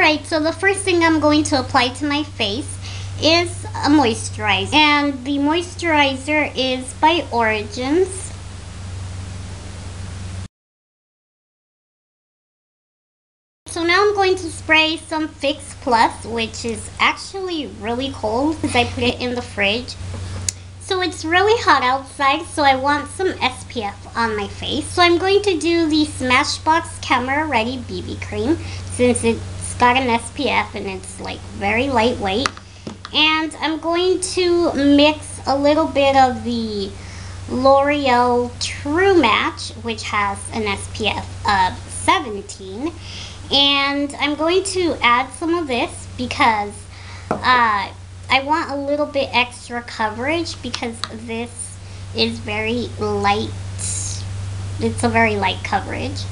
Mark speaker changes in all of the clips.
Speaker 1: Alright, so the first thing I'm going to apply to my face is a moisturizer. And the moisturizer is by Origins. So now I'm going to spray some Fix Plus, which is actually really cold because I put it in the fridge. So it's really hot outside, so I want some SPF on my face. So I'm going to do the Smashbox Camera Ready BB Cream since it's got an SPF and it's like very lightweight. And I'm going to mix a little bit of the L'Oreal True Match, which has an SPF of 17. And I'm going to add some of this because I want a little bit extra coverage because this is very light. It's a very light coverage.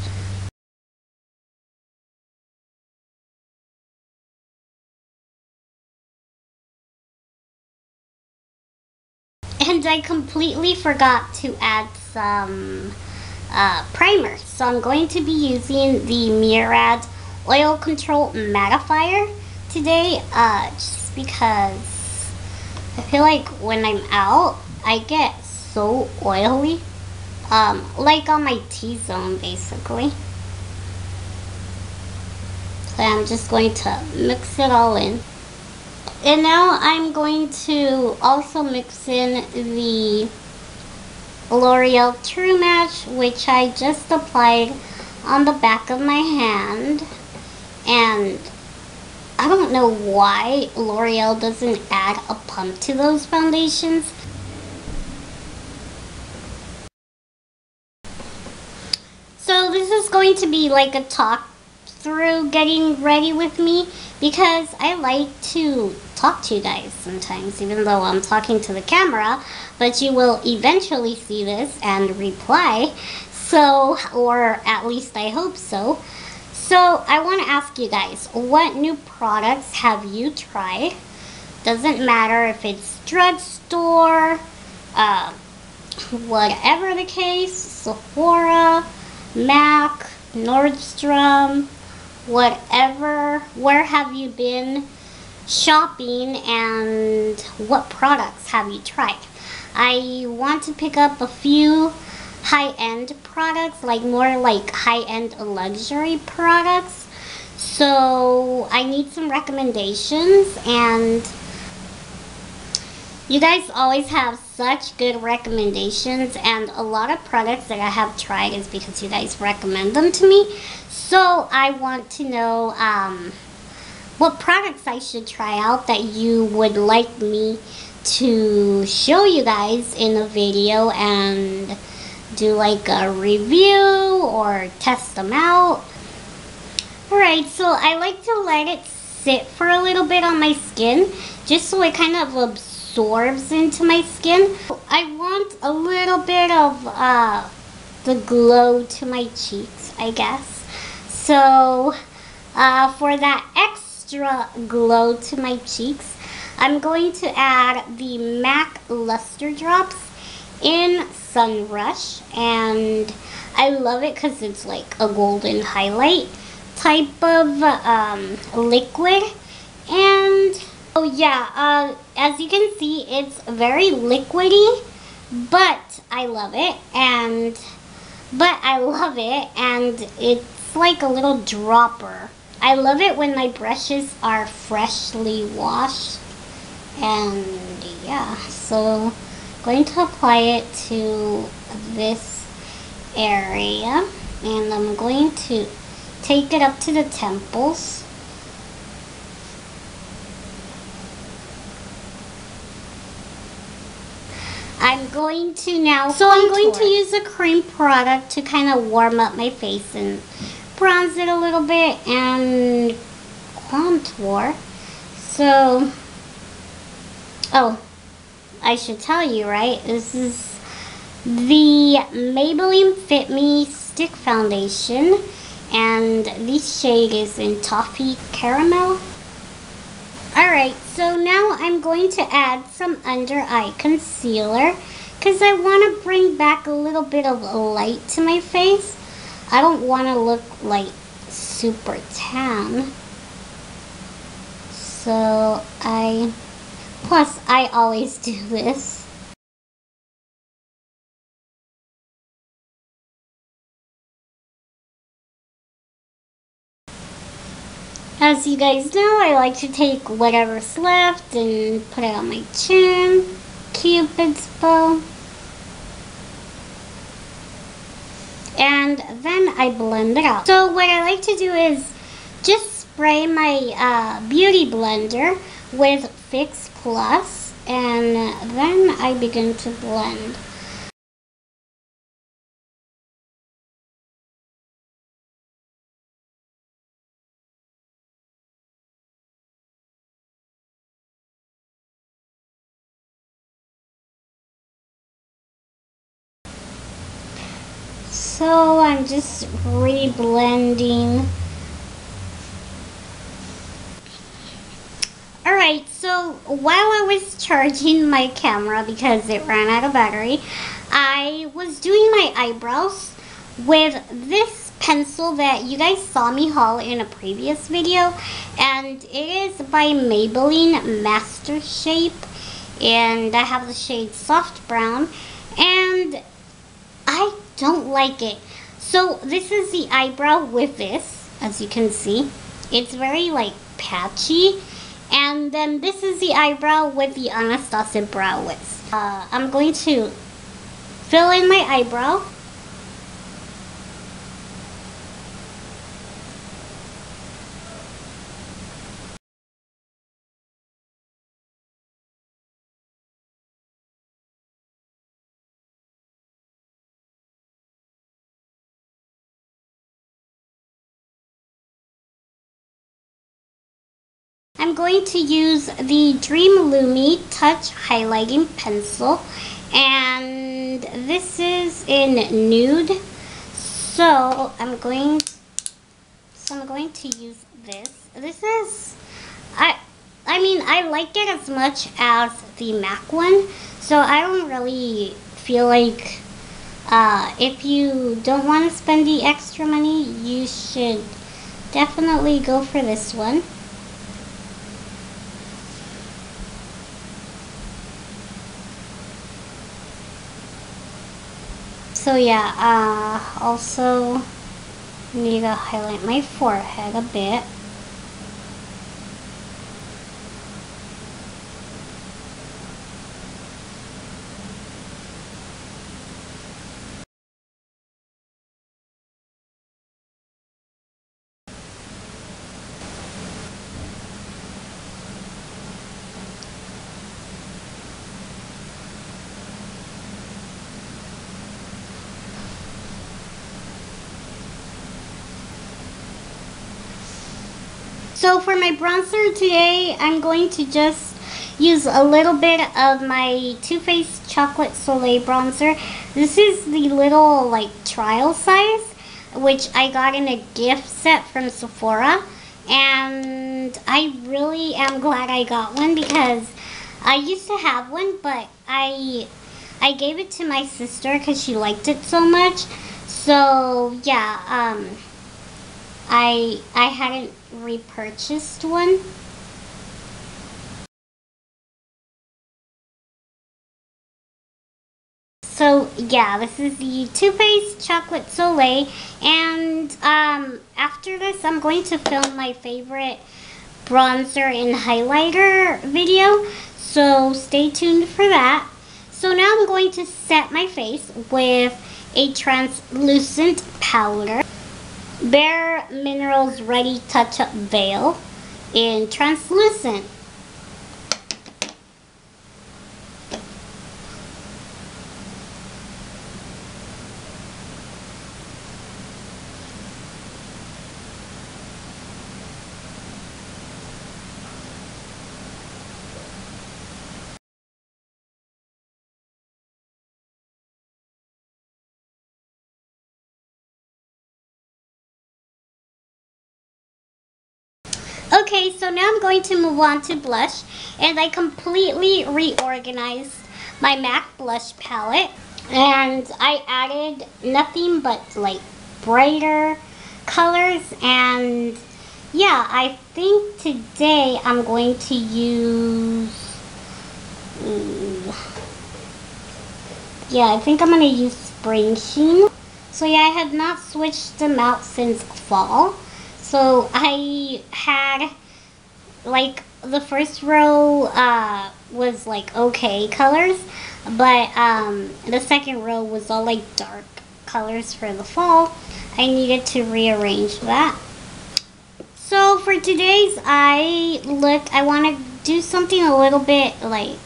Speaker 1: And I completely forgot to add some primer. So I'm going to be using the Murad Oil Control Mattifier today, just because I feel like when I'm out, I get so oily, like on my T-zone basically. So I'm just going to mix it all in. And now I'm going to also mix in the L'Oreal True Match, which I just applied on the back of my hand. And I don't know why L'Oreal doesn't add a pump to those foundations. So this is going to be like a talk through getting ready with me because I like to talk to you guys sometimes, even though I'm talking to the camera, but you will eventually see this and reply, so, or at least I hope so. So I want to ask you guys, what new products have you tried? Doesn't matter if it's drugstore, whatever the case, Sephora, Mack, Nordstrom, whatever. Where have you been shopping and what products have you tried? I want to pick up a few high-end products, like more like high-end luxury products. So I need some recommendations, and you guys always have such good recommendations, and a lot of products that I have tried is because you guys recommend them to me. So I want to know what products I should try out that you would like me to show you guys in a video and do like a review or test them out. Alright, so I like to let it sit for a little bit on my skin just so it kind of absorbs into my skin. I want a little bit of the glow to my cheeks, I guess. So for that extra glow to my cheeks, I'm going to add the Mack Luster Drops in Sun Rush, and I love it because it's like a golden highlight type of liquid. And oh yeah, as you can see, it's very liquidy, but I love it, and it's like a little dropper. I love it when my brushes are freshly washed. And yeah, so I'm going to apply it to this area, and I'm going to take it up to the temples. I'm going to now I'm going to use a cream product to kind of warm up my face and bronze it a little bit and contour. So, oh, I should tell you, right? This is the Maybelline Fit Me Stick Foundation, and this shade is in Toffee Caramel. Alright, so now I'm going to add some under eye concealer because I want to bring back a little bit of light to my face. I don't want to look like super tan. So plus I always do this. As you guys know, I like to take whatever's left and put it on my chin. Cupid's bow. And then I blend it out. So what I like to do is just spray my beauty blender with Fix Plus, and then I begin to blend. So I'm just re-blending. Alright, so while I was charging my camera because it ran out of battery, I was doing my eyebrows with this pencil that you guys saw me haul in a previous video, and it is by Maybelline Master Shape, and I have the shade Soft Brown, and I don't like it. So this is the eyebrow with this, as you can see. It's very like patchy. And then this is the eyebrow with the Anastasia Brow Wiz. I'm going to fill in my eyebrow. I'm going to use the Dream Lumi Touch Highlighting Pencil, and this is in nude. So I'm going to use this. This is I mean I like it as much as the Mack one, so I don't really feel like if you don't want to spend the extra money, you should definitely go for this one. So yeah, also need to highlight my forehead a bit. So for my bronzer today, I'm going to just use a little bit of my Too Faced Chocolate Soleil Bronzer. This is the little like trial size, which I got in a gift set from Sephora. And I really am glad I got one because I used to have one, but I gave it to my sister because she liked it so much. So yeah, I hadn't repurchased one. So yeah, this is the Too Faced Chocolate Soleil, and after this I'm going to film my favorite bronzer and highlighter video, so stay tuned for that. So now I'm going to set my face with a translucent powder. Bare Minerals Ready Touch-Up Veil in translucent. Okay, so now I'm going to move on to blush, and I completely reorganized my Mac blush palette, and I added nothing but like brighter colors, and yeah, I think today I'm going to use, yeah, I think I'm going to use Spring Sheen. So yeah, I had not switched them out since fall. So I had, like, the first row was like okay colors, but the second row was all like dark colors for the fall. I needed to rearrange that. So for today's eye look, I want to do something a little bit like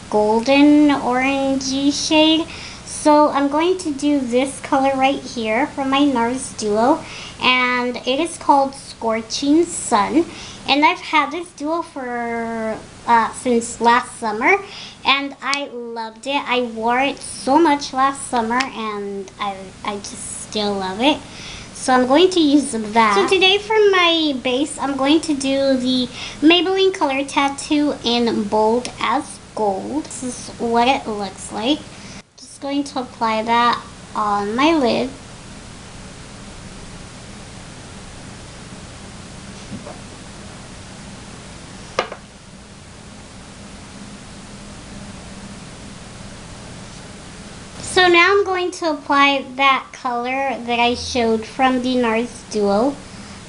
Speaker 1: golden orangey shade. So I'm going to do this color right here from my Nars Duo, and it is called Scorching Sun. And I've had this duo for since last summer, and I loved it. I wore it so much last summer, and I just still love it. So I'm going to use that. So today for my base, I'm going to do the Maybelline Color Tattoo in Bold as Gold. This is what it looks like. Just going to apply that on my lid. So now I'm going to apply that color that I showed from the Nars Duo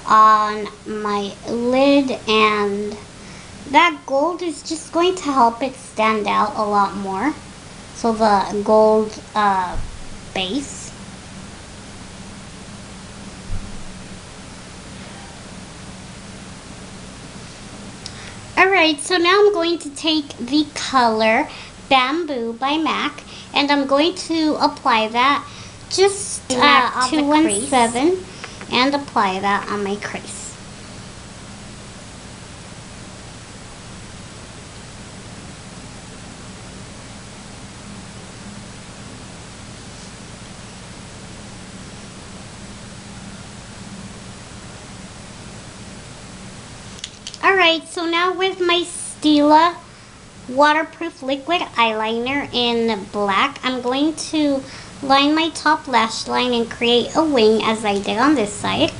Speaker 1: on my lid, and that gold is just going to help it stand out a lot more. So the gold base. Alright, so now I'm going to take the color Bamboo by Mack, and I'm going to apply that just 217 and apply that on my crease. Alright, so now with my Stila waterproof liquid eyeliner in black, I'm going to line my top lash line and create a wing as I did on this side.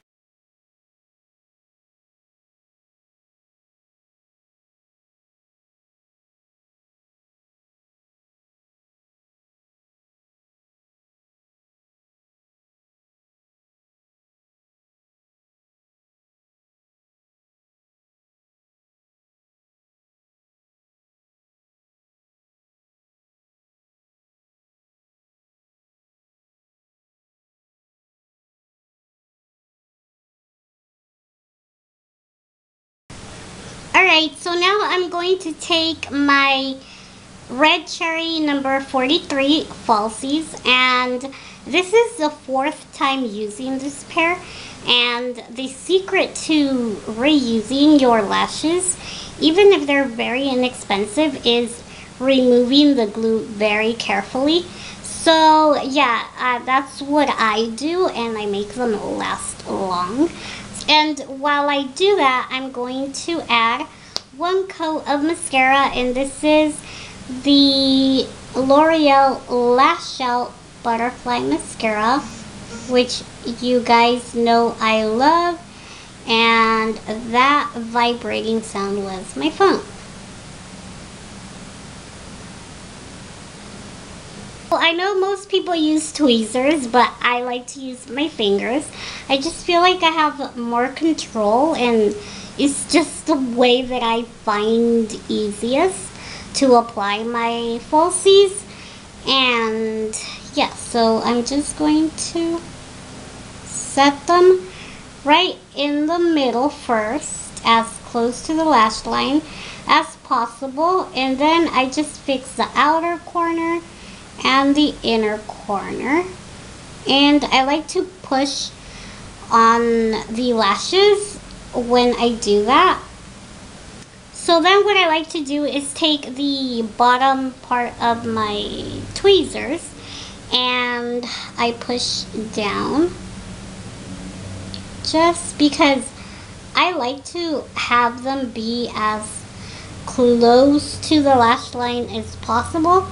Speaker 1: Alright, so now I'm going to take my Red Cherry number 43 falsies, and this is the 4th time using this pair. And the secret to reusing your lashes, even if they're very inexpensive, is removing the glue very carefully. So yeah, that's what I do, and I make them last long. And while I do that, I'm going to add 1 coat of mascara, and this is the L'Oreal Lash Out Butterfly Mascara, which you guys know I love, and that vibrating sound was my phone. I know most people use tweezers, but I like to use my fingers. I just feel like I have more control, and it's just the way that I find easiest to apply my falsies. And yeah, so I'm just going to set them right in the middle first, as close to the lash line as possible, and then I just fix the outer corner and the inner corner. And I like to push on the lashes when I do that. So then what I like to do is take the bottom part of my tweezers and I push down, just because I like to have them be as close to the lash line as possible.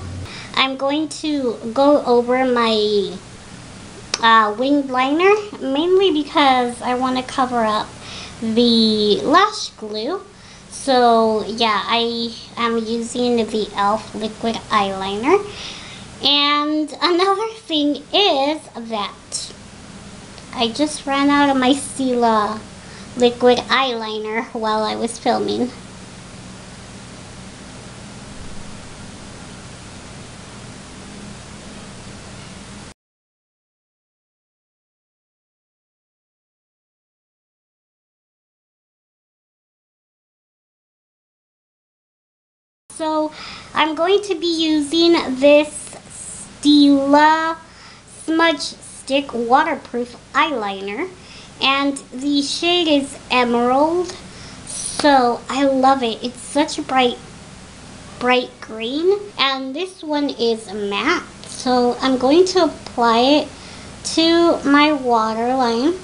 Speaker 1: I'm going to go over my winged liner, mainly because I want to cover up the lash glue. So yeah, I am using the e.l.f. liquid eyeliner. And another thing is that I just ran out of my Stila liquid eyeliner while I was filming. So I'm going to be using this Stila Smudge Stick waterproof eyeliner, and the shade is Emerald. So I love it. It's such a bright green, and this one is matte. So I'm going to apply it to my waterline.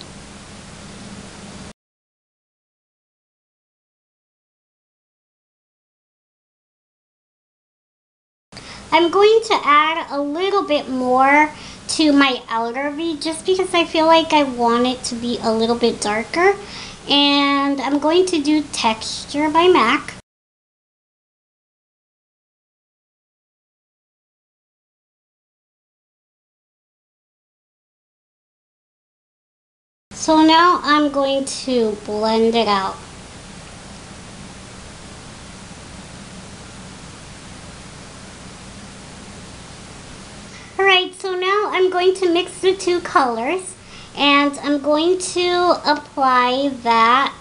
Speaker 1: I'm going to add a little bit more to my outer V just because I feel like I want it to be a little bit darker. And I'm going to do Texture by Mack. So now I'm going to blend it out. Alright, so now I'm going to mix the two colors, and I'm going to apply that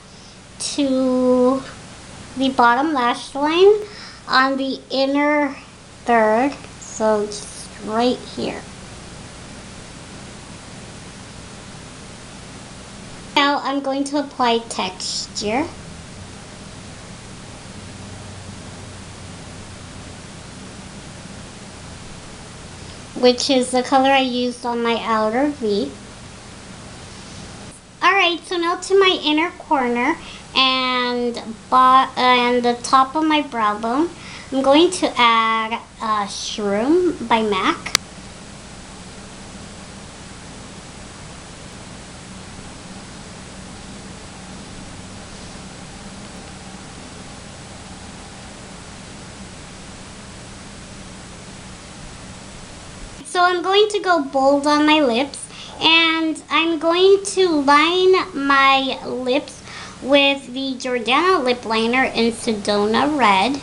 Speaker 1: to the bottom lash line on the inner third, so just right here. Now I'm going to apply texture. Which is the color I used on my outer V. Alright, so now to my inner corner and the top of my brow bone, I'm going to add Shroom by Mack. So I'm going to go bold on my lips, and I'm going to line my lips with the Jordana lip liner in Sedona Red.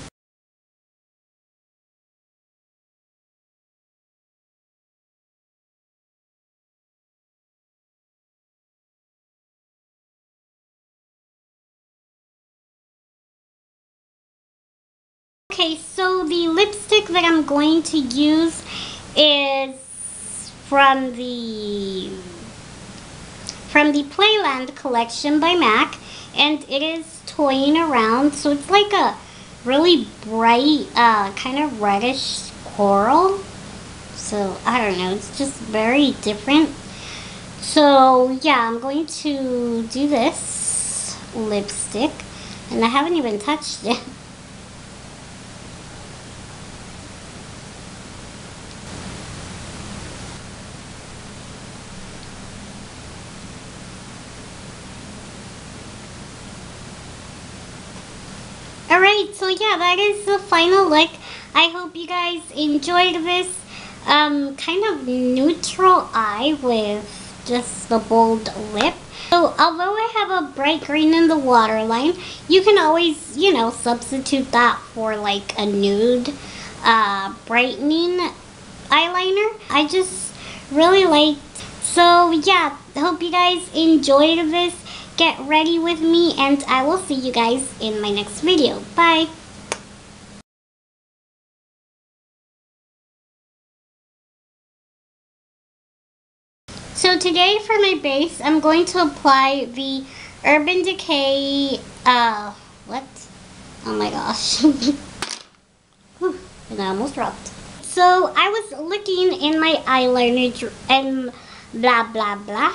Speaker 1: Okay, so the lipstick that I'm going to use is from the Playland collection by Mack, and it is Toying Around. So it's like a really bright, kind of reddish coral. So I don't know, it's just very different. So yeah, I'm going to do this lipstick, and I haven't even touched it. Alright, so yeah, that is the final look. I hope you guys enjoyed this kind of neutral eye with just the bold lip. So although I have a bright green in the waterline, you can always, you know, substitute that for like a nude brightening eyeliner. I just really liked. So yeah, hope you guys enjoyed this. Get ready with me, and I will see you guys in my next video. Bye! So today for my base, I'm going to apply the Urban Decay, what? Oh my gosh. Whew, and I almost dropped. So I was looking in my eyeliner and blah blah blah.